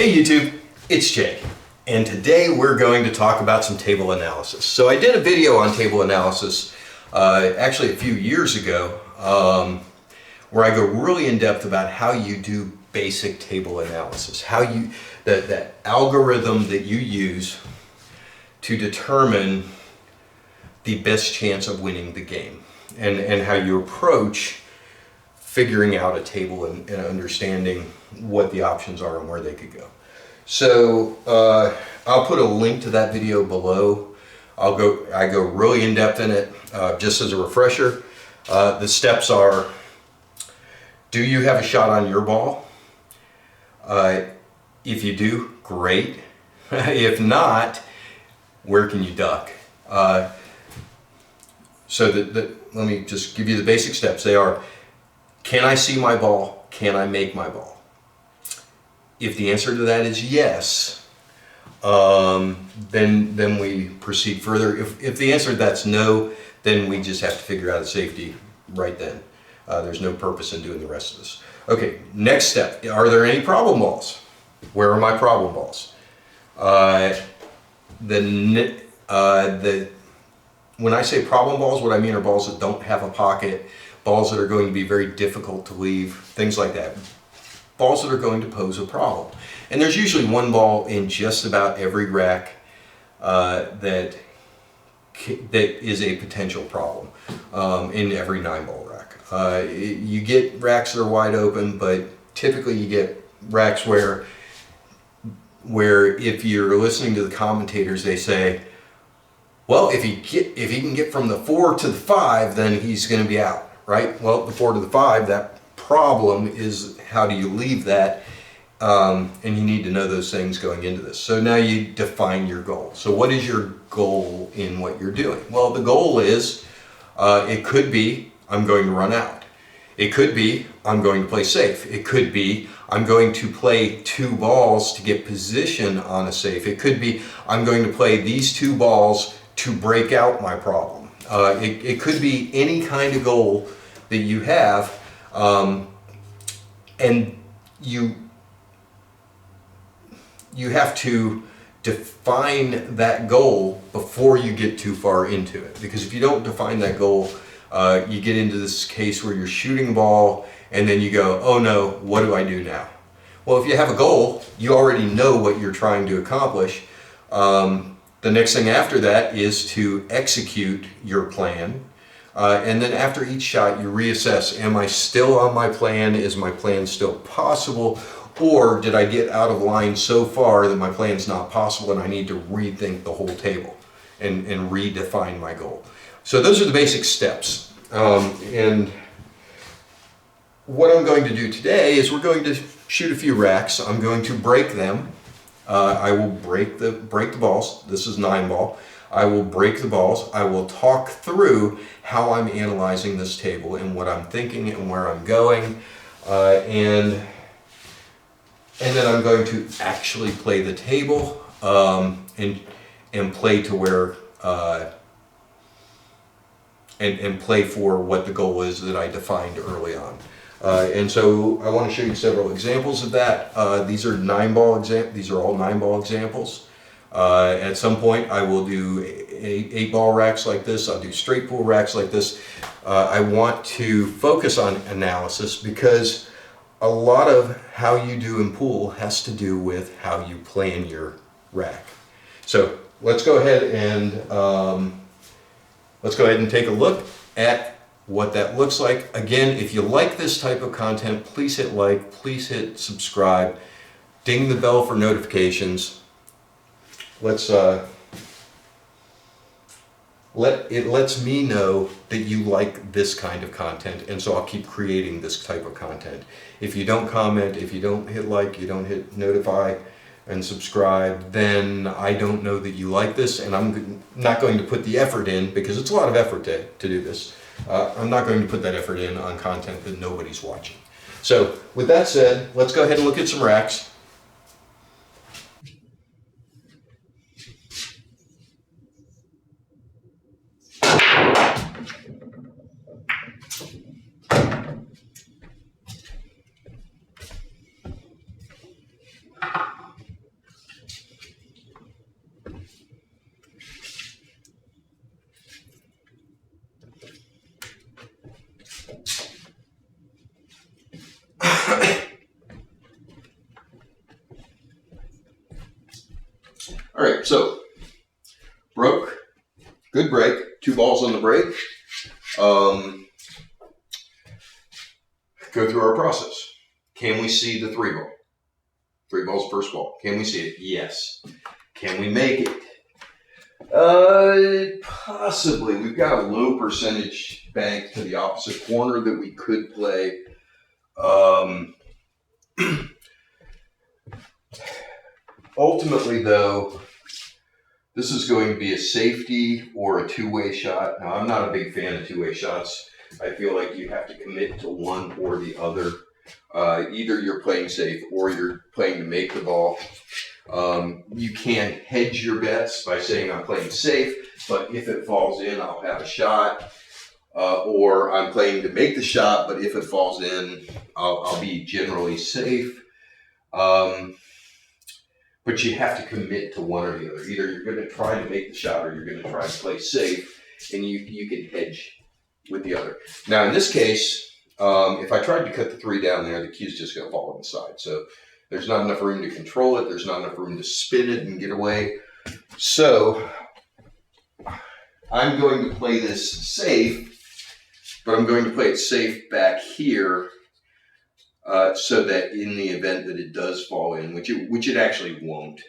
Hey YouTube, it's Jay, and today we're going to talk about some table analysis. So I did a video on table analysis actually a few years ago where I go really in depth about how you do basic table analysis, how you that algorithm that you use to determine the best chance of winning the game, and how you approach figuring out a table and understanding what the options are and where they could go. So I'll put a link to that video below. I go really in depth in it. Just as a refresher, the steps are: do you have a shot on your ball? If you do, great. If not, where can you duck? So let me just give you the basic steps. They are: can I see my ball? Can I make my ball? If the answer to that is yes, then we proceed further. If the answer to that's no, then we just have to figure out a safety right then. There's no purpose in doing the rest of this. Okay, next step. Are there any problem balls? Where are my problem balls? When I say problem balls, what I mean are balls that don't have a pocket, balls that are going to be very difficult to leave, things like that. Balls that are going to pose a problem. And there's usually one ball in just about every rack that is a potential problem in every 9-ball rack. You get racks that are wide open, but typically you get racks where if you're listening to the commentators, they say, well, if he can get from the 4 to the 5, then he's going to be out, right? Well, the 4 to the 5, that problem is how do you leave that, and you need to know those things going into this. So now you define your goal. So what is your goal in what you're doing? Well, the goal is, it could be I'm going to run out. It could be I'm going to play safe. It could be I'm going to play 2 balls to get position on a safe. It could be I'm going to play these 2 balls to break out my problem. It could be any kind of goal that you have, and you have to define that goal before you get too far into it. Because if you don't define that goal, you get into this case where you're shooting a ball and then you go, oh no, what do I do now? Well, if you have a goal, you already know what you're trying to accomplish. The next thing after that is to execute your plan. And then after each shot, you reassess. Am I still on my plan? Is my plan still possible? Or did I get out of line so far that my plan's not possible and I need to rethink the whole table and redefine my goal? So those are the basic steps. And what I'm going to do today is we're going to shoot a few racks. I'm going to break them. I will break the balls. This is 9-ball. I will break the balls. I will talk through how I'm analyzing this table and what I'm thinking and where I'm going, and then I'm going to actually play the table and play to where and play for what the goal is that I defined early on. And so I want to show you several examples of that. These are 9-ball These are all 9-ball examples. At some point I will do 8-ball racks like this. I'll do straight pool racks like this. I want to focus on analysis because a lot of how you do in pool has to do with how you plan your rack. So let's go ahead and take a look at what that looks like. Again, if you like this type of content, please hit like, please hit subscribe, ding the bell for notifications. It lets me know that you like this kind of content, and so I'll keep creating this type of content. If you don't comment, if you don't hit like, you don't hit notify and subscribe, then I don't know that you like this, and I'm not going to put the effort in, because it's a lot of effort to do this. I'm not going to put that effort in on content that nobody's watching. So with that said, let's go ahead and look at some racks. All right, so broke, good break, 2 balls on the break. Go through our process. Can we see the 3 ball? 3 balls first ball. Can we see it? Yes. Can we make it? Possibly. We've got a low percentage bank to the opposite corner that we could play. Ultimately, though, this is going to be a safety or a 2-way shot. Now, I'm not a big fan of 2-way shots. I feel like you have to commit to one or the other. Either you're playing safe or you're playing to make the ball. You can hedge your bets by saying I'm playing safe, but if it falls in, I'll have a shot. Or I'm playing to make the shot, but if it falls in, I'll be generally safe. But you have to commit to one or the other. Either you're going to try to make the shot or you're going to try to play safe, and you can hedge with the other. Now, in this case, if I tried to cut the 3 down there, the cue's just going to fall on the side. So there's not enough room to control it. There's not enough room to spin it and get away. So I'm going to play this safe, but I'm going to play it safe back here so that in the event that it does fall in, which it actually won't,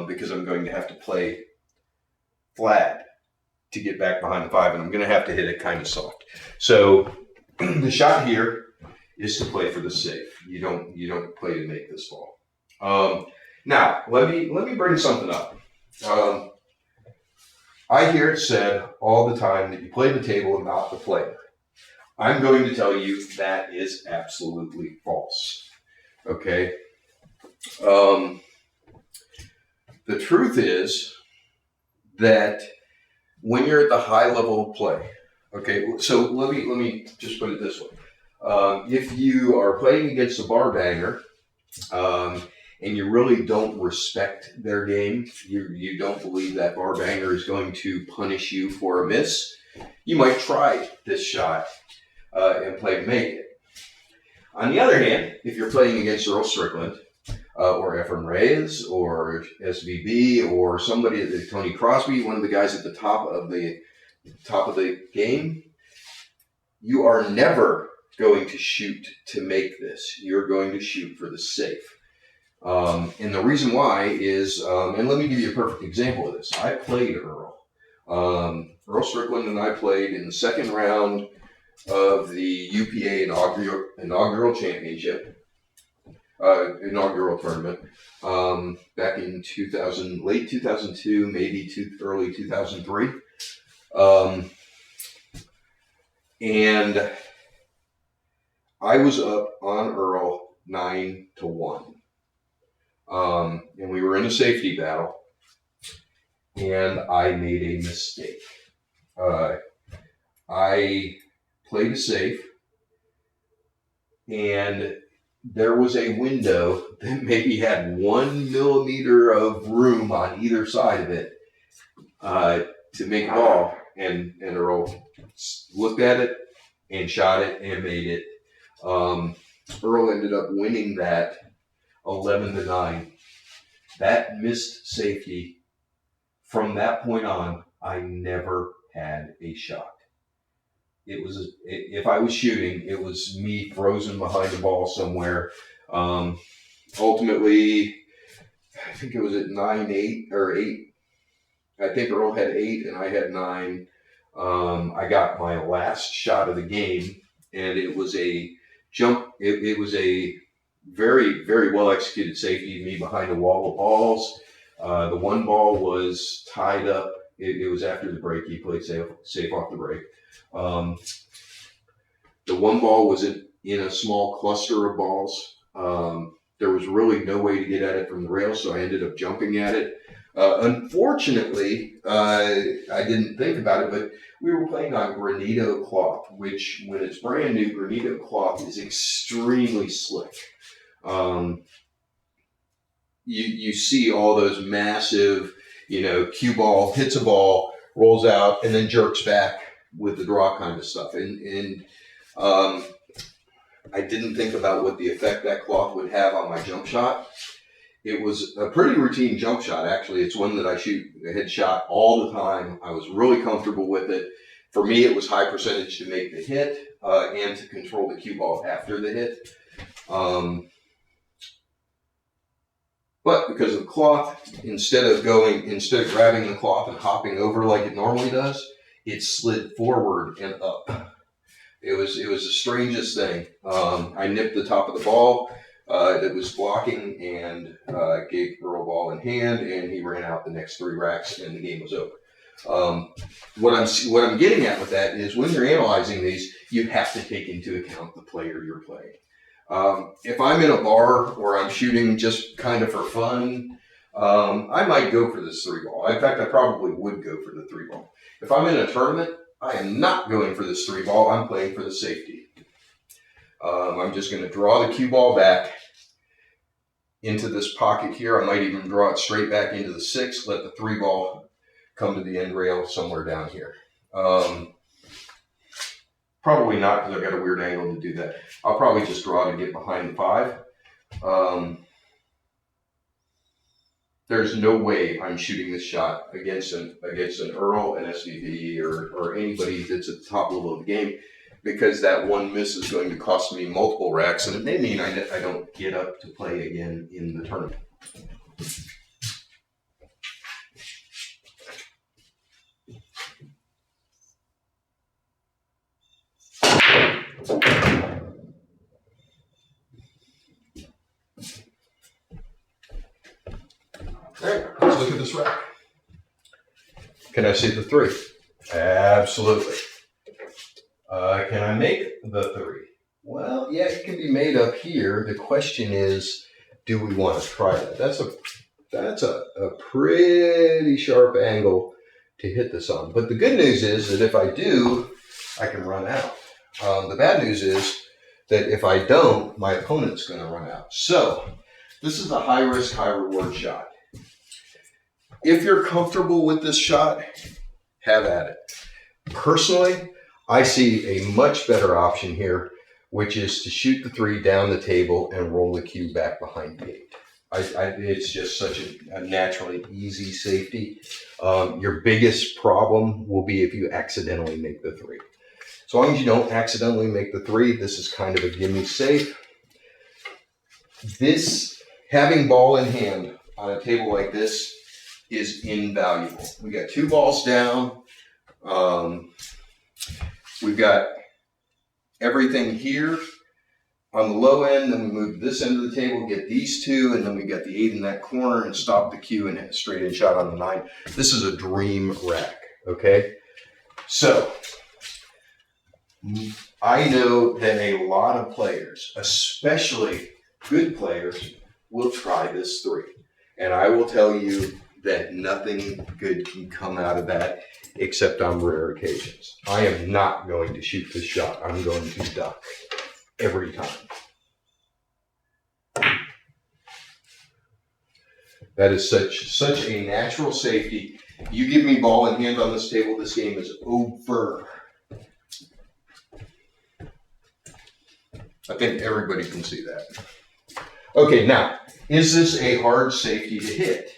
because I'm going to have to play flat to get back behind the 5, and I'm going to have to hit it kind of soft. So the shot here is to play for the safe. You don't play to make this ball. Now let me bring something up. I hear it said all the time that you play the table and not the player. I'm going to tell you that is absolutely false. Okay. The truth is that when you're at the high level of play, okay, so let me just put it this way. If you are playing against a bar banger, and you really don't respect their game, you don't believe that bar banger is going to punish you for a miss, you might try this shot and play to make it. On the other hand, if you're playing against Earl Strickland, or Efren Reyes, or SVB, or somebody, Tony Crosby, one of the guys at the top of the game, you are never going to shoot to make this. You're going to shoot for the safe. And the reason why is, and let me give you a perfect example of this. I played Earl. Earl Strickland and I played in the second round of the UPA inaugural championship. Inaugural tournament back in late 2002, maybe early 2003, and I was up on Earl 9-1, and we were in a safety battle, and I made a mistake. I played it safe, and there was a window that maybe had 1 millimeter of room on either side of it to make a ball. And Earl looked at it and shot it and made it. Earl ended up winning that 11-9. That missed safety. From that point on, I never had a shot. It was, if I was shooting, it was me frozen behind the ball somewhere. Ultimately, I think it was at 9-8 or 8. I think Earl had 8 and I had 9. I got my last shot of the game, and it was a jump. It was a very, very well executed safety, me behind a wall of balls. The one ball was tied up. It was after the break. He played safe off the break. The one ball was in a small cluster of balls. There was really no way to get at it from the rail, so I ended up jumping at it. Unfortunately, I didn't think about it, but we were playing on Granito cloth, which, when it's brand new, Granito cloth is extremely slick. You see all those massive, cue ball, hits a ball, rolls out, and then jerks back with the draw kind of stuff. And I didn't think about what the effect that cloth would have on my jump shot. It was a pretty routine jump shot, actually. It's one that I had shot all the time. I was really comfortable with it. For me, it was high percentage to make the hit and to control the cue ball after the hit. But because of the cloth, instead of grabbing the cloth and hopping over like it normally does, it slid forward and up. It was the strangest thing. I nipped the top of the ball that was blocking and gave Earl ball in hand, and he ran out the next 3 racks, and the game was over. What I'm getting at with that is when you're analyzing these, you have to take into account the player you're playing. If I'm in a bar or I'm shooting just kind of for fun, I might go for this 3 ball. In fact, I probably would go for the 3 ball. If I'm in a tournament, I am not going for this 3 ball. I'm playing for the safety. I'm just going to draw the cue ball back into this pocket here. I might even draw it straight back into the 6, let the 3 ball come to the end rail somewhere down here. Probably not, because I've got a weird angle to do that. I'll probably just draw to get behind the 5. There's no way I'm shooting this shot against an Earl, an SVP, or anybody that's at the top level of the game, because that one miss is going to cost me multiple racks, and it may mean I don't get up to play again in the tournament. All right, let's look at this rack. Can I see the 3? Absolutely. Can I make the 3? Well, yeah, it can be made up here. The question is, do we want to try that? That's a pretty sharp angle to hit this on. But the good news is that if I do, I can run out. The bad news is that if I don't, my opponent's going to run out. So this is a high risk, high reward shot. If you're comfortable with this shot, have at it. Personally, I see a much better option here, which is to shoot the 3 down the table and roll the cue back behind the 8. It's just such a naturally easy safety. Your biggest problem will be if you accidentally make the 3. As long as you don't accidentally make the 3, this is kind of a gimme safe. This, having ball in hand on a table like this, is invaluable. We got 2 balls down. We've got everything here on the low end, then we move this end of the table, get these 2, and then we got the 8 in that corner and stop the cue and hit a straight in shot on the 9. This is a dream rack, okay? So, I know that a lot of players, especially good players, will try this 3. And I will tell you that nothing good can come out of that except on rare occasions. I am not going to shoot this shot. I'm going to duck every time. That is such a natural safety. You give me ball in hand on this table, this game is over. I think everybody can see that. Okay, now, is this a hard safety to hit?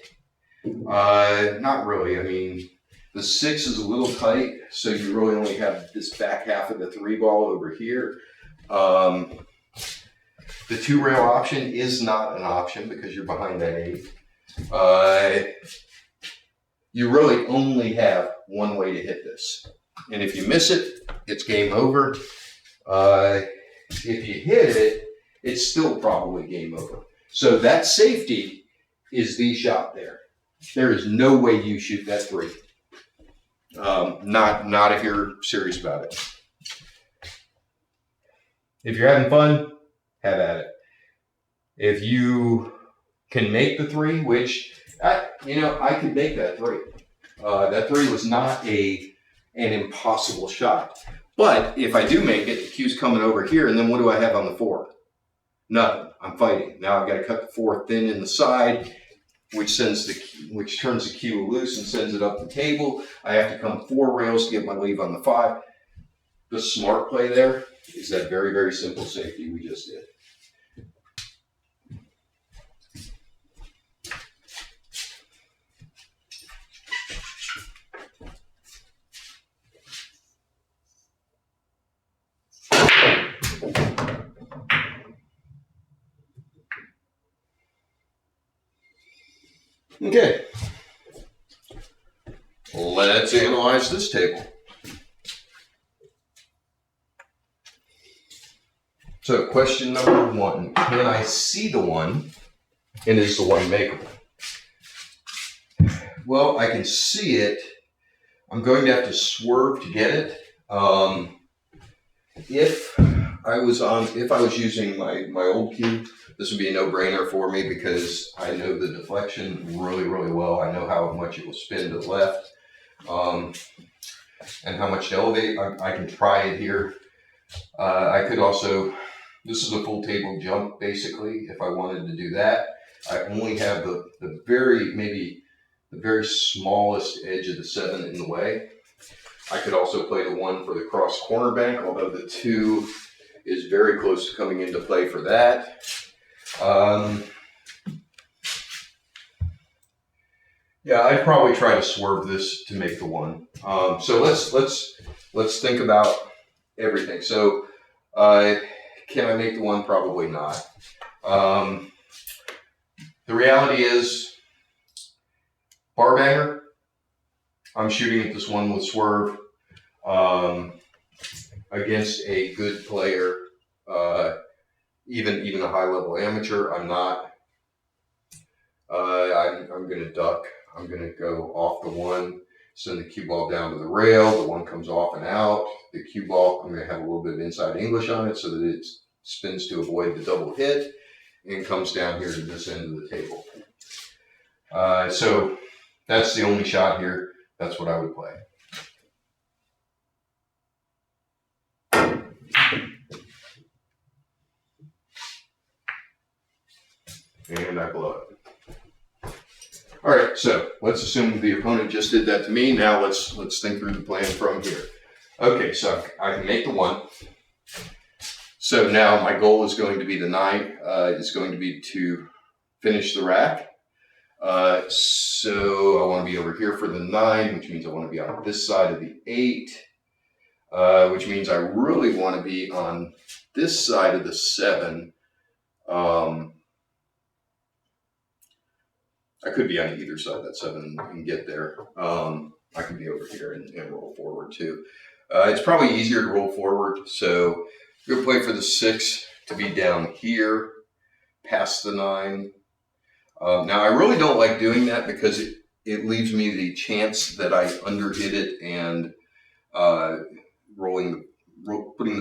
Not really. I mean, the 6 is a little tight, so you really only have this back half of the 3 ball over here. The 2 rail option is not an option because you're behind that 8. You really only have one way to hit this. And if you miss it, it's game over. If you hit it, it's still probably game over. So that safety is the shot there. There is no way you shoot that 3. Not if you're serious about it. If you're having fun, have at it. If you can make the 3, which I could make that 3. That 3 was not an impossible shot. But if I do make it, the cue's coming over here, and then what do I have on the 4? Nothing. I'm fighting. Now I've got to cut the 4 thin in the side, which turns the cue loose and sends it up the table. I have to come 4 rails to get my leave on the 5. The smart play there is that very, very simple safety we just did. Okay, let's analyze this table. So question number 1, can I see the one, and is the one makeable? Well, I can see it. I'm going to have to swerve to get it. If I was using my old cube, this would be a no-brainer for me because I know the deflection really, really well. I know how much it will spin to the left, and how much to elevate. I can try it here. I could also, this is a full table jump basically. If I wanted to do that, I only have the very smallest edge of the 7 in the way. I could also play the 1 for the cross corner bank, although the 2 is very close to coming into play for that. Yeah, I'd probably try to swerve this to make the 1. So let's think about everything. So can I make the 1? Probably not. The reality is, bar banger, I'm shooting at this 1 with swerve against a good player, even a high level amateur. I'm not. I'm going to duck. I'm going to go off the 1, send the cue ball down to the rail. The 1 comes off and out. The cue ball, I'm going to have a little bit of inside English on it so that it spins to avoid the double hit and comes down here to this end of the table. So that's the only shot here. That's what I would play. And I blow it. All right, so let's assume the opponent just did that to me. Now let's think through the plan from here. Okay, so I can make the 1. So now my goal is going to be the 9. It's going to be to finish the rack. So I want to be over here for the 9, which means I want to be on this side of the 8, which means I really want to be on this side of the 7. I could be on either side of that 7 and get there. I could be over here and roll forward too. It's probably easier to roll forward. So you'll play for the 6 to be down here, past the 9. Now I really don't like doing that because it leaves me the chance that I underhit it and putting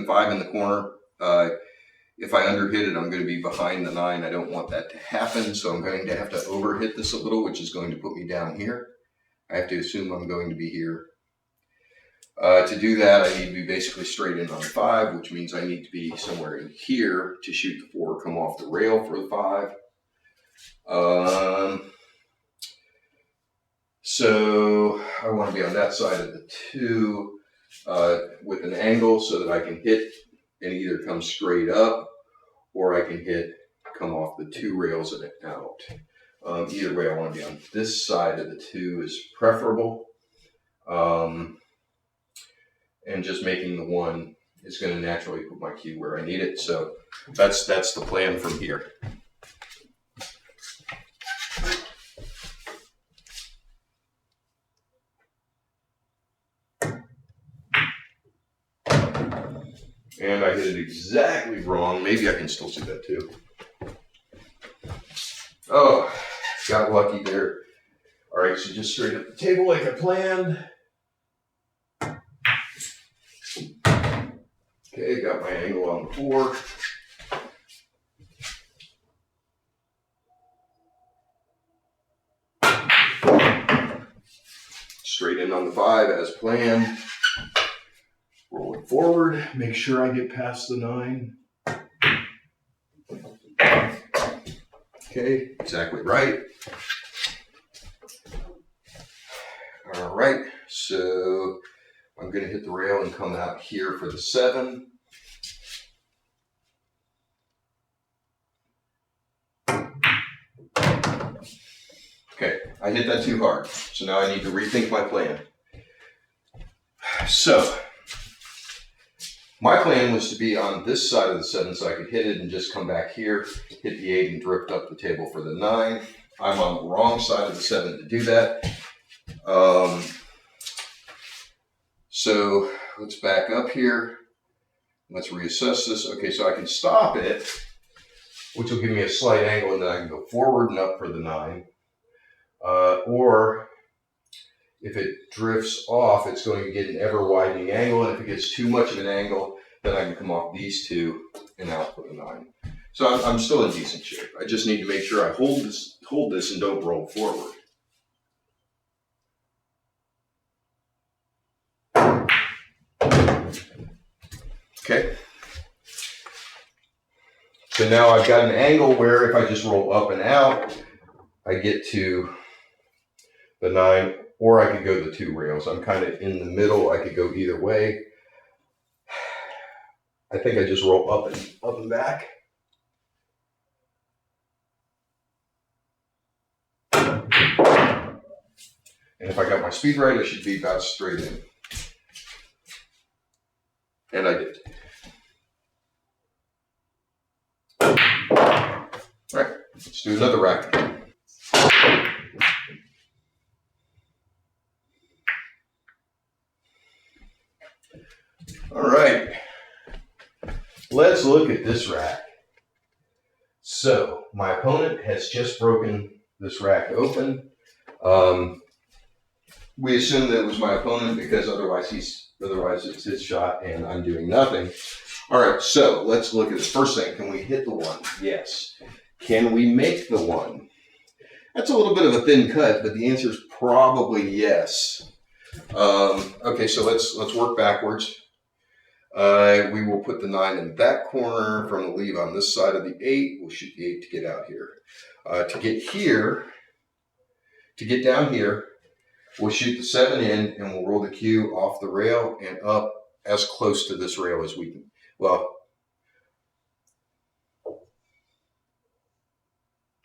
the 5 in the corner. If I underhit it, I'm going to be behind the 9. I don't want that to happen, so I'm going to have to overhit this a little, which is going to put me down here. I have to assume I'm going to be here. To do that, I need to be basically straight in on 5, which means I need to be somewhere in here to shoot the 4, come off the rail for the 5. So I want to be on that side of the 2 with an angle so that I can hit and either come straight up or I can come off the 2 rails and out. Either way, I want to be on this side of the 2 is preferable. And just making the 1 is going to naturally put my cue where I need it. So that's the plan from here. And I hit it exactly wrong. Maybe I can still see that too. Oh, got lucky there. All right, so just straight up the table like I planned. Okay, got my angle on the 4. Straight in on the 5 as planned. Roll it forward, make sure I get past the 9. Okay, exactly right. All right, so I'm going to hit the rail and come out here for the 7. Okay, I hit that too hard, so now I need to rethink my plan. So my plan was to be on this side of the 7 so I could hit it and just come back here, hit the 8 and drift up the table for the 9. I'm on the wrong side of the 7 to do that. So let's back up here. Let's reassess this. Okay, so I can stop it, which will give me a slight angle, and then I can go forward and up for the 9. Or if it drifts off, it's going to get an ever widening angle, and if it gets too much of an angle, then I can come off these 2 and out for the 9. So I'm still in decent shape. I just need to make sure I hold this and don't roll forward. Okay. So now I've got an angle where if I just roll up and out, I get to the 9, or I could go the 2 rails. I'm kind of in the middle. I could go either way. I think I just roll up and back. And if I got my speed right, I should be about straight in. And I did. All right, let's do another rack. All right, let's look at this rack. So my opponent has just broken this rack open. We assume that it was my opponent because otherwise it's his shot and I'm doing nothing. All right, so let's look at this. First thing, can we hit the 1? Yes. Can we make the 1? That's a little bit of a thin cut, but the answer is probably yes. Okay, so let's work backwards. We will put the 9 in that corner from the leave on this side of the 8. We'll shoot the 8 to get out here. To get down here, we'll shoot the 7 in and we'll roll the cue off the rail and up as close to this rail as we can. Well,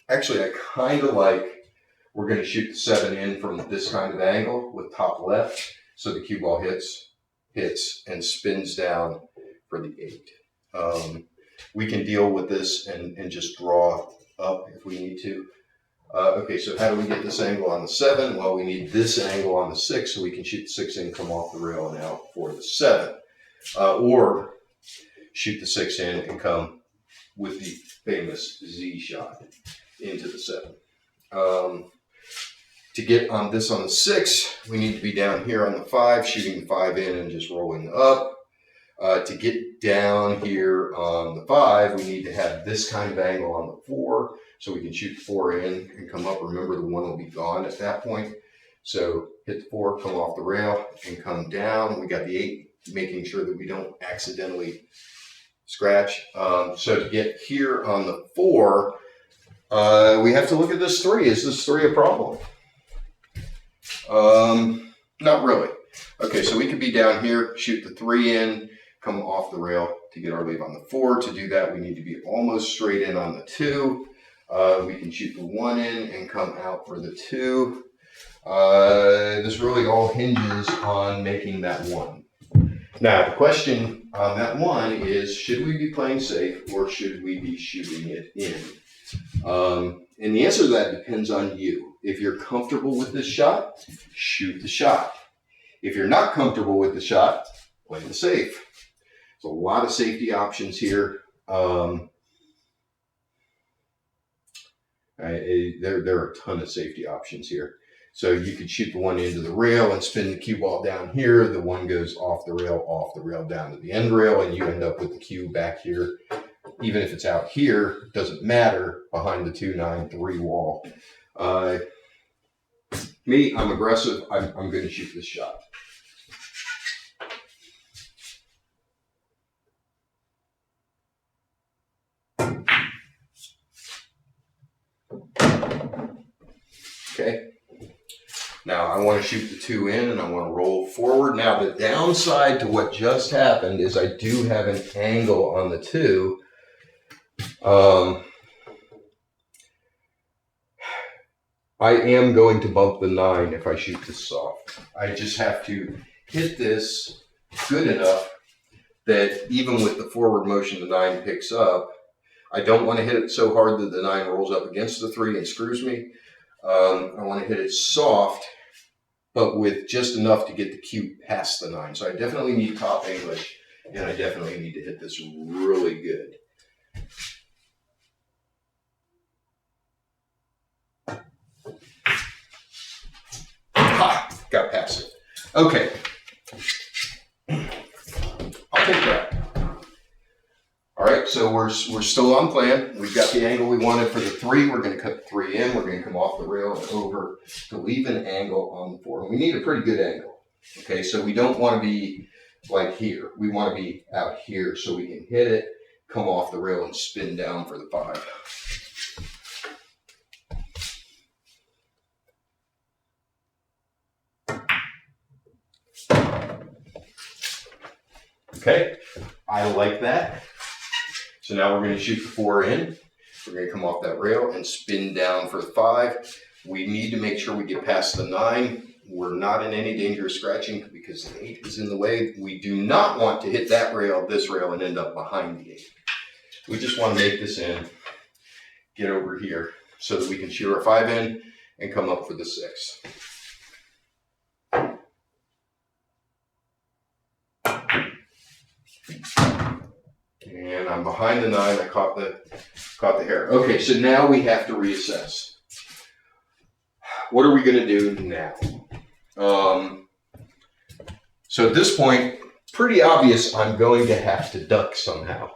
actually, I kind of like we're going to shoot the 7 in from this kind of angle with top left so the cue ball hits and spins down for the 8. We can deal with this and just draw up if we need to. Okay, so how do we get this angle on the 7? Well, we need this angle on the 6 so we can shoot the 6 in, come off the rail and out for the 7. Or shoot the 6 in and come with the famous Z shot into the 7. To get on this on the 6, we need to be down here on the 5, shooting the 5 in and just rolling up. To get down here on the 5, we need to have this kind of angle on the 4, so we can shoot the 4 in and come up. Remember, the 1 will be gone at that point. So hit the 4, come off the rail, and come down. We got the 8, making sure that we don't accidentally scratch. So to get here on the 4, we have to look at this 3. Is this 3 a problem? Not really. Okay, so we could be down here, shoot the 3 in, come off the rail to get our leave on the 4. To do that, we need to be almost straight in on the 2. We can shoot the 1 in and come out for the 2. This really all hinges on making that 1. Now, the question on that 1 is, should we be playing safe or should we be shooting it in? And the answer to that depends on you. If you're comfortable with this shot, shoot the shot. If you're not comfortable with the shot, play the safe. There's a lot of safety options here. There are a ton of safety options here. So you could shoot the 1 into the rail and spin the cue ball down here. The 1 goes off the rail down to the end rail, and you end up with the cue back here. Even if it's out here, it doesn't matter, behind the 2-9-3 wall. Me, I'm aggressive. I'm going to shoot this shot. Okay. Now I want to shoot the 2 in and I want to roll forward. Now the downside to what just happened is I do have an angle on the 2. I am going to bump the 9 if I shoot this soft. I just have to hit this good enough that even with the forward motion the 9 picks up. I don't want to hit it so hard that the 9 rolls up against the 3 and screws me. I want to hit it soft, but with just enough to get the cue past the 9. So I definitely need top English, and I definitely need to hit this really good. Ha! Got past it. Okay. I'll take that. All right, so we're still on plan. We've got the angle we wanted for the 3. We're going to cut the 3 in. We're going to come off the rail and over to leave an angle on the 4. And we need a pretty good angle. Okay, so we don't want to be like here. We want to be out here so we can hit it, come off the rail, and spin down for the 5. Okay, I like that. So now we're going to shoot the 4 in. We're going to come off that rail and spin down for the 5. We need to make sure we get past the 9. We're not in any danger of scratching because the 8 is in the way. We do not want to hit that rail, this rail, and end up behind the 8. We just want to make this in, get over here so that we can shoot our 5 in and come up for the 6. And I'm behind the 9. I caught the hair. Okay, so now we have to reassess. What are we going to do now? So at this point, pretty obvious I'm going to have to duck somehow.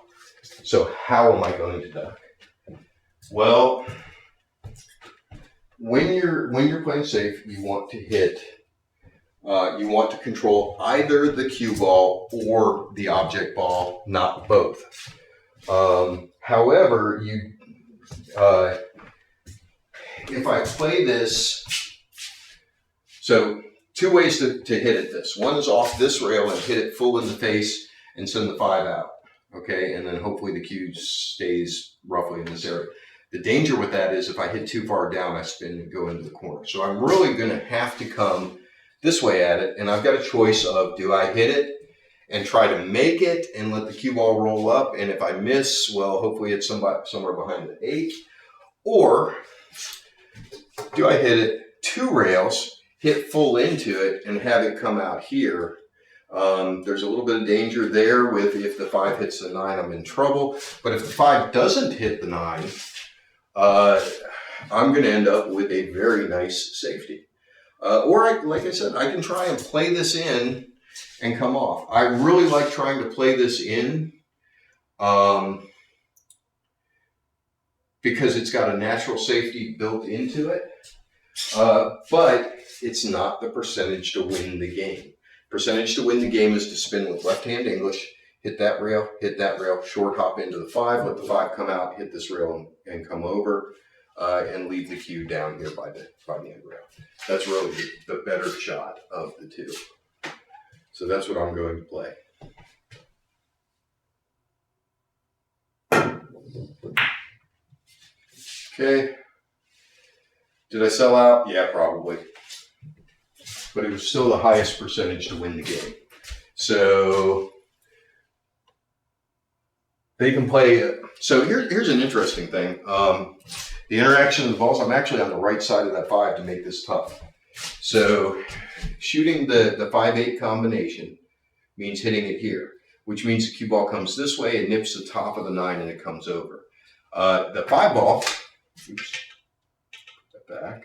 So how am I going to duck? Well, when you're playing safe, you want to hit. You want to control either the cue ball or the object ball, not both. However, if I play this, so 2 ways to hit it this. One is off this rail and hit it full in the face and send the 5 out. Okay, and then hopefully the cue stays roughly in this area. The danger with that is if I hit too far down, I spin and go into the corner. So I'm really going to have to come this way at it, and I've got a choice of, do I hit it and try to make it and let the cue ball roll up, and if I miss, well, hopefully it's somewhere behind the 8, or do I hit it 2 rails, hit full into it, and have it come out here? There's a little bit of danger there with if the 5 hits the 9, I'm in trouble, but if the 5 doesn't hit the 9, I'm going to end up with a very nice safety. Or, like I said, I can try and play this in and come off. I really like trying to play this in because it's got a natural safety built into it, but it's not the percentage to win the game. Percentage to win the game is to spin with left-hand English, hit that rail, short hop into the 5, let the 5 come out, hit this rail and come over. And leave the cue down here by the end rail. That's really the better shot of the 2. So that's what I'm going to play. Okay. Did I sell out? Yeah, probably. But it was still the highest percentage to win the game. So they can play. So here's an interesting thing. The interaction of the balls, I'm actually on the right side of that 5 to make this tough. So shooting the 5-8 combination means hitting it here, which means the cue ball comes this way and nips the top of the 9 and it comes over. The 5 ball, oops, back.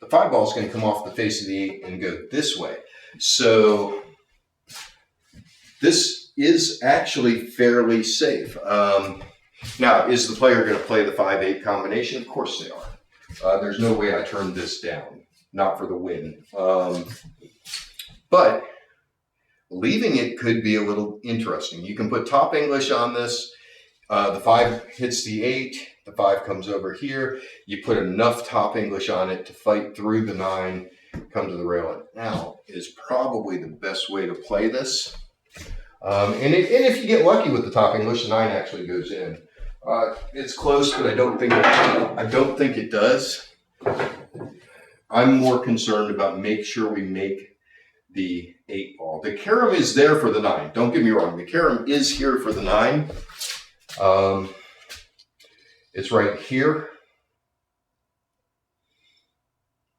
The 5 ball is going to come off the face of the 8 and go this way. So this is actually fairly safe. Now, is the player going to play the 5-8 combination? Of course they are. There's no way I turn this down, not for the win. But leaving it could be a little interesting. You can put top English on this. The 5 hits the 8. The 5 comes over here. You put enough top English on it to fight through the 9, come to the rail and out is probably the best way to play this. And if you get lucky with the top English, the 9 actually goes in. It's close, but I don't think it does. I'm more concerned about make sure we make the 8 ball. The carom is there for the 9. Don't get me wrong. The carom is here for the 9. It's right here.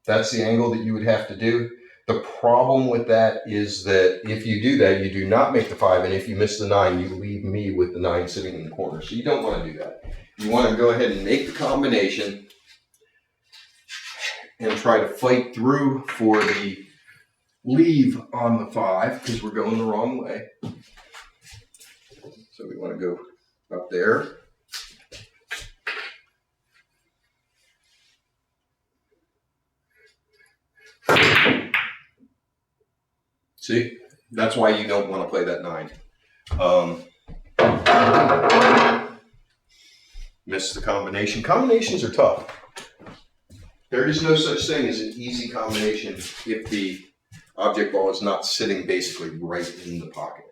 That's the angle that you would have to do. The problem with that is that if you do that, you do not make the 5, and if you miss the 9, you leave me with the 9 sitting in the corner. So you don't want to do that. You want to go ahead and make the combination and try to fight through for the leave on the 5 because we're going the wrong way. So we want to go up there. See, that's why you don't want to play that 9. Miss the combination. Combinations are tough. There is no such thing as an easy combination if the object ball is not sitting basically right in the pocket.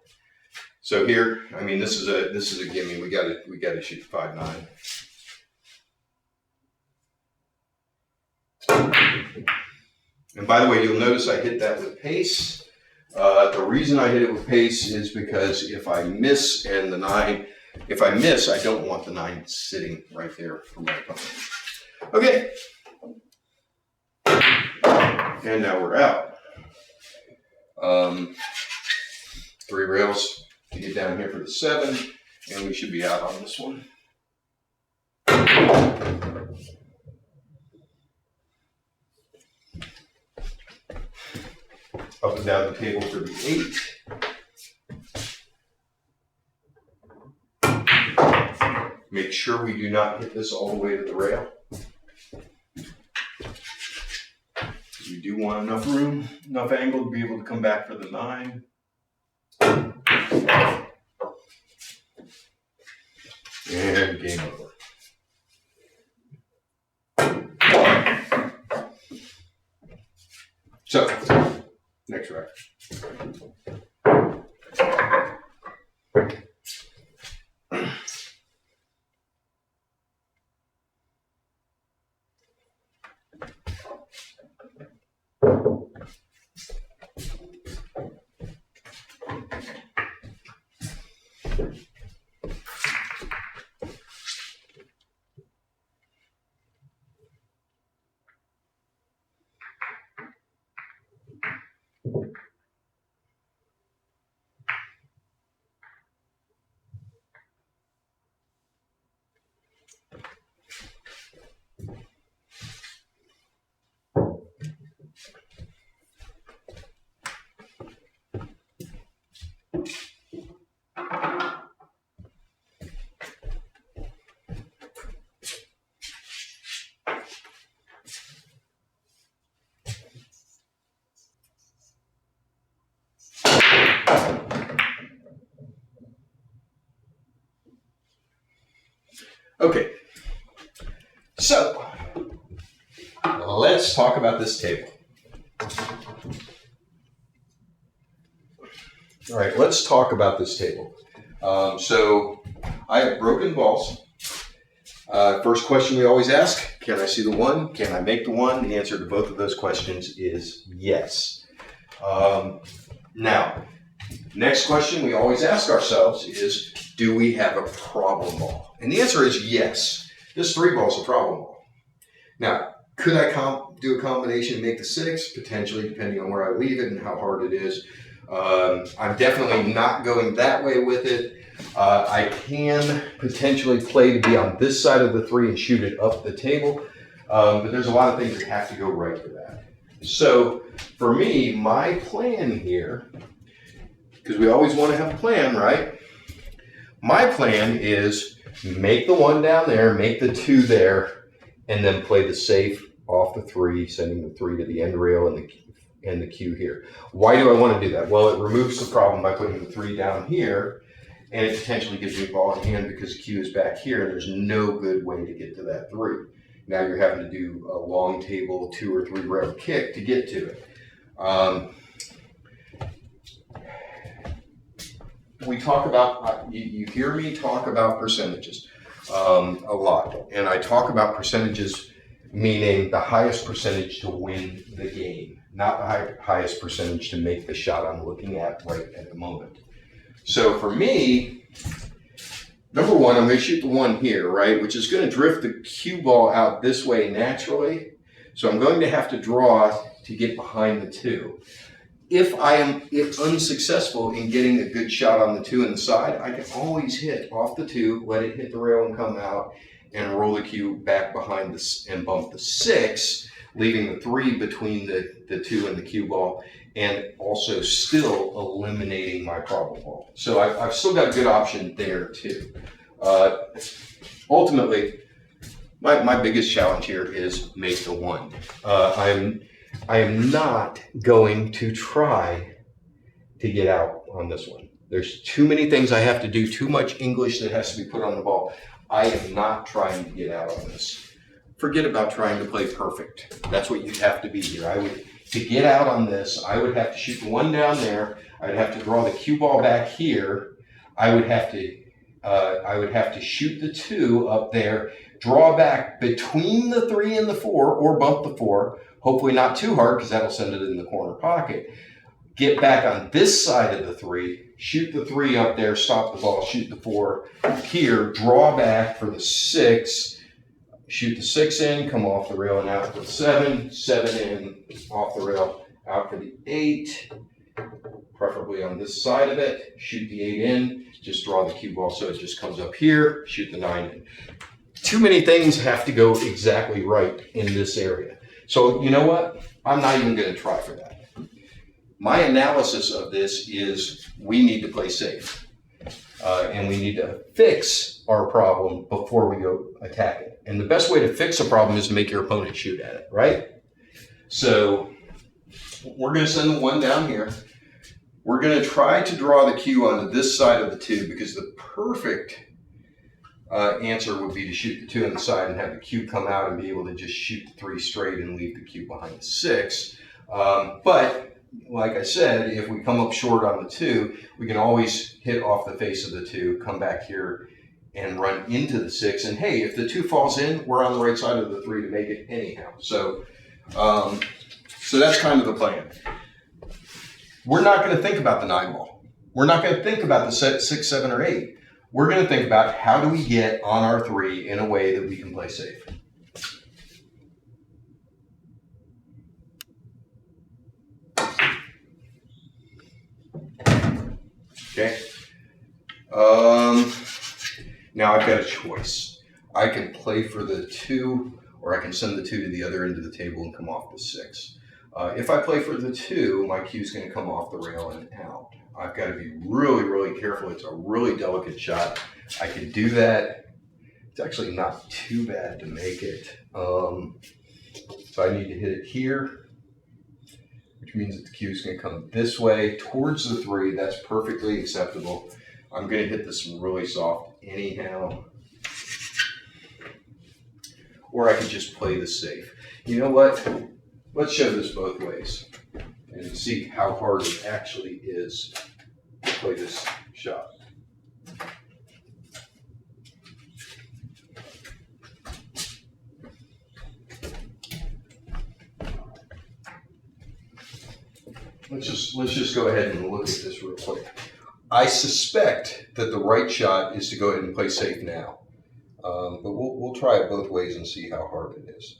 So here, I mean, this is a gimme. We got to shoot 5-9. And by the way, you'll notice I hit that with pace. The reason I hit it with pace is because if I miss and the 9, if I miss, I don't want the 9 sitting right there for my opponent. Okay. And now we're out. 3 rails to get down here for the 7, and we should be out on this one. Up and down the table for the 8. Make sure we do not hit this all the way to the rail. We do want enough room, enough angle to be able to come back for the 9. And game over. So, next rack. Okay, so let's talk about this table. All right, let's talk about this table. So I have broken balls. First question we always ask, can I see the 1? Can I make the 1? The answer to both of those questions is yes. Now, next question we always ask ourselves is, do we have a problem ball? And the answer is yes. This 3 ball is a problem ball. Now, could I do a combination and make the 6? Potentially, depending on where I leave it and how hard it is. I'm definitely not going that way with it. I can potentially play to be on this side of the 3 and shoot it up the table. But there's a lot of things that have to go right for that. So for me, my plan here, because we always want to have a plan, right? My plan is make the 1 down there, make the 2 there, and then play the safe off the 3, sending the 3 to the end rail and the cue here. Why do I want to do that? Well, it removes the problem by putting the 3 down here, and it potentially gives me a ball in hand because cue is back here, and there's no good way to get to that 3. Now you're having to do a long table 2 or 3 rail kick to get to it. We talk about, you hear me talk about percentages a lot. And I talk about percentages meaning the highest percentage to win the game, not the highest percentage to make the shot I'm looking at right at the moment. So for me, number 1, I'm going to shoot the 1 here, right, which is going to drift the cue ball out this way naturally. So I'm going to have to draw to get behind the 2. If I am unsuccessful in getting a good shot on the 2 in the side, I can always hit off the 2, let it hit the rail and come out, and roll the cue back behind this and bump the 6, leaving the 3 between the 2 and the cue ball, and also still eliminating my problem ball. So I've still got a good option there too. Ultimately, my biggest challenge here is make the 1. I am not going to try to get out on this one. There's too many things I have to do, too much English that has to be put on the ball. I am not trying to get out on this. Forget about trying to play perfect. That's what you have to be here. To get out on this, I would have to shoot the 1 down there. I would have to draw the cue ball back here. I would have to shoot the 2 up there, draw back between the 3 and the 4, or bump the 4. Hopefully not too hard, because that'll send it in the corner pocket. Get back on this side of the 3, shoot the 3 up there, stop the ball, shoot the 4 here, draw back for the 6, shoot the 6 in, come off the rail and out for the 7, 7 in, off the rail, out for the 8, preferably on this side of it, shoot the 8 in, just draw the cue ball so it just comes up here, shoot the 9 in. Too many things have to go exactly right in this area. So you know what? I'm not even going to try for that. My analysis of this is we need to play safe. And we need to fix our problem before we go attack it. And the best way to fix a problem is to make your opponent shoot at it, right? So we're going to send the 1 down here. We're going to try to draw the cue onto this side of the 2, because the perfect answer would be to shoot the 2 on the side and have the cue come out and be able to just shoot the 3 straight and leave the cue behind the 6. But like I said, if we come up short on the 2, we can always hit off the face of the 2, come back here and run into the 6. And hey, if the 2 falls in, we're on the right side of the 3 to make it anyhow. So that's kind of the plan. We're not going to think about the 9 ball. We're not going to think about the 6, 7, or 8. We're going to think about how do we get on our 3 in a way that we can play safe. Okay. Now I've got a choice. I can play for the 2, or I can send the 2 to the other end of the table and come off the 6. If I play for the 2, my cue's going to come off the rail and out. I've got to be really, really careful. It's a really delicate shot. I can do that. It's actually not too bad to make it. So I need to hit it here, which means that the cue is going to come this way towards the 3. That's perfectly acceptable. I'm going to hit this really soft anyhow. Or I could just play the safe. You know what? Let's show this both ways and see how hard it actually is to play this shot. Let's just go ahead and look at this real quick. I suspect that the right shot is to go ahead and play safe now, but we'll try it both ways and see how hard it is.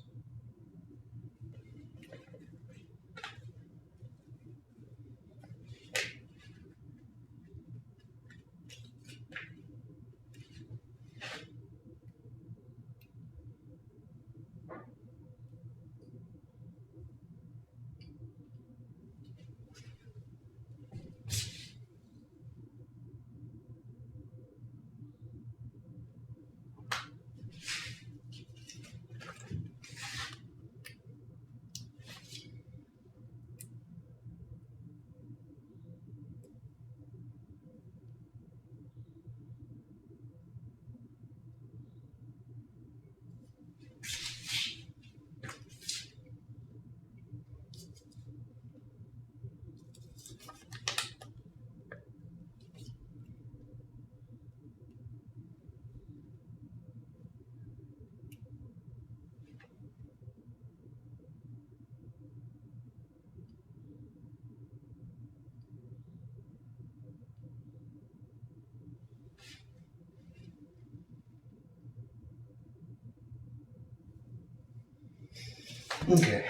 Okay.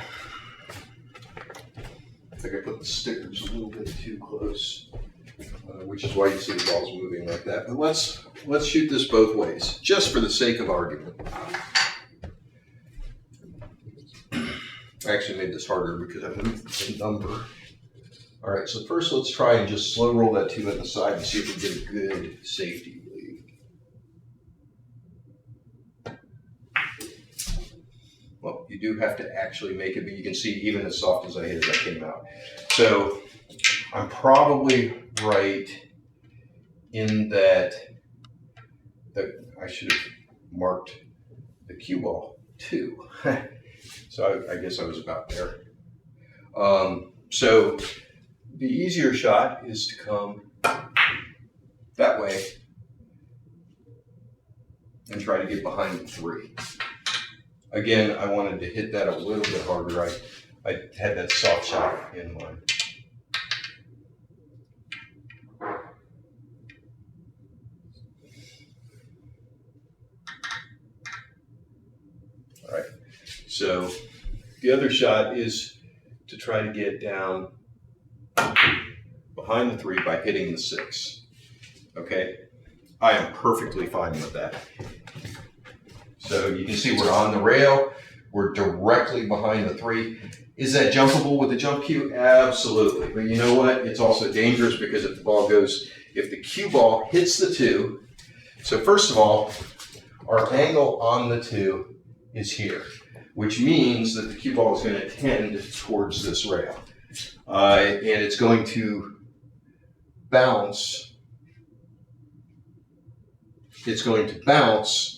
I think I put the stickers a little bit too close, which is why you see the balls moving like that. But let's shoot this both ways, just for the sake of argument. I actually made this harder because I moved the number. All right, so first let's try and just slow roll that 2 on the side and see if we get a good safety lead. Well, you do have to actually make it, but you can see even as soft as I hit it, that came out. So I'm probably right in that I should have marked the cue ball too. So I guess I was about there. So the easier shot is to come that way and try to get behind the 3. Again, I wanted to hit that a little bit harder. I had that soft shot in mind. All right, so the other shot is to try to get down behind the 3 by hitting the 6. Okay, I am perfectly fine with that. So you can see we're on the rail, we're directly behind the 3. Is that jumpable with the jump cue? Absolutely. But you know what? It's also dangerous because if the cue ball hits the 2, so first of all, our angle on the 2 is here, which means that the cue ball is going to tend towards this rail. And it's going to bounce. It's going to bounce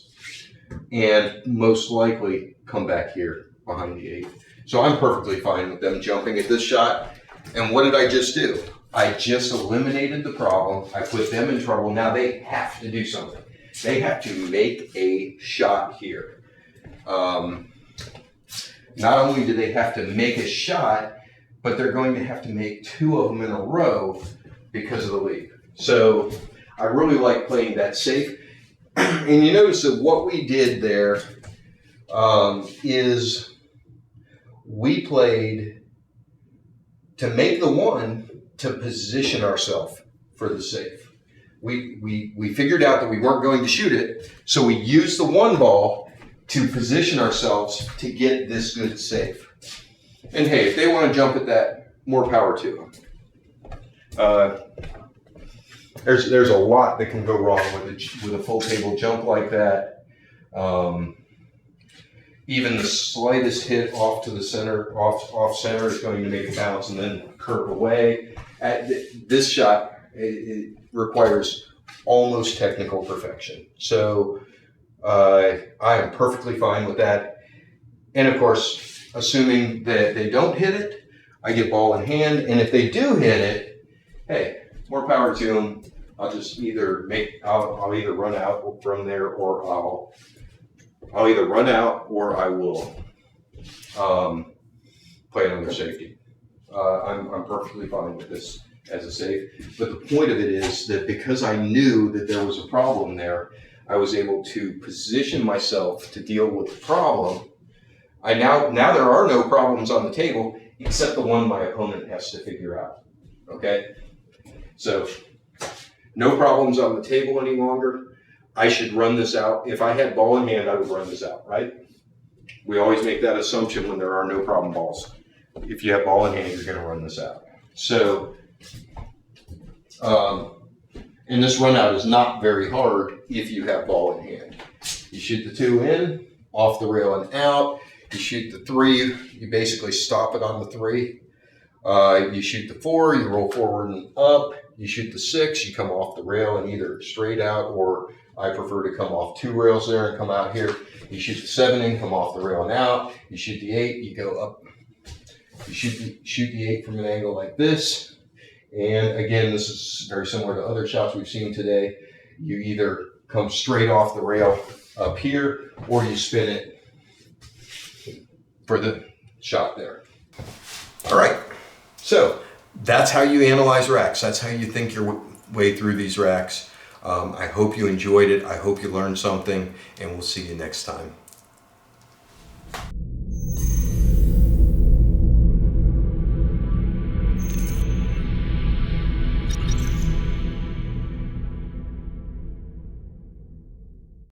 and most likely come back here behind the 8. So I'm perfectly fine with them jumping at this shot. And what did I just do? I just eliminated the problem. I put them in trouble. Now they have to do something. They have to make a shot here. Not only do they have to make a shot, but they're going to have to make 2 of them in a row because of the leap. So I really like playing that safe. And you notice that what we did there is we played to make the 1 to position ourselves for the safe. We figured out that we weren't going to shoot it, so we used the 1 ball to position ourselves to get this good safe. And hey, if they want to jump at that, more power to them. There's a lot that can go wrong with a full table jump like that. Even the slightest hit off to the center, off center, is going to make it bounce and then curve away. This shot, it requires almost technical perfection. So I am perfectly fine with that. And of course, assuming that they don't hit it, I get ball in hand. And if they do hit it, hey, more power to them. I'll just either I'll either run out from there, or I'll either run out or I will play another safety. I'm perfectly fine with this as a safe. But the point of it is that because I knew that there was a problem there, I was able to position myself to deal with the problem. Now there are no problems on the table except the one my opponent has to figure out. Okay? So no problems on the table any longer. I should run this out. If I had ball in hand, I would run this out, right? We always make that assumption when there are no problem balls. If you have ball in hand, you're going to run this out. So, and this run out is not very hard if you have ball in hand. You shoot the 2 in, off the rail and out. You shoot the 3, you basically stop it on the 3. You shoot the 4, you roll forward and up. You shoot the 6, you come off the rail and either straight out, or I prefer to come off 2 rails there and come out here. You shoot the 7 in, come off the rail and out. You shoot the 8, you go up. You shoot the 8 from an angle like this. And again, this is very similar to other shots we've seen today. You either come straight off the rail up here, or you spin it for the shot there. All right, so that's how you analyze racks. That's how you think your way through these racks. I hope you enjoyed it. I hope you learned something, and we'll see you next time.